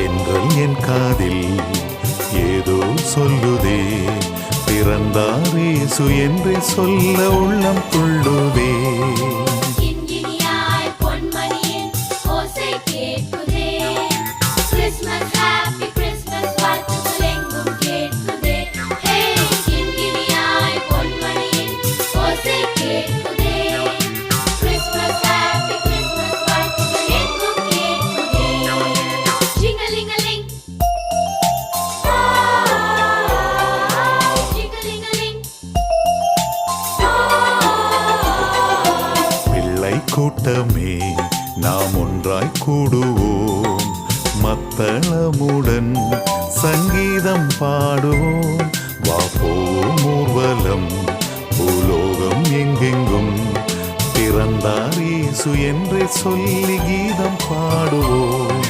தென்றல் என் காதில் ஏதோ சொல்லுதே, பிறந்தார் இயேசு என்று சொல்ல உள்ளம் துள்ளுதே. கூட்டமே நாம் ஒன்றாய் கூடுவோம், மத்தளமுடன் சங்கீதம் பாடுவோம். வாப்போம் ஊர்வலம் பூலோகம் எங்கெங்கும், பிறந்தார் இயேசு என்று சொல்லி கீதம் பாடுவோம்.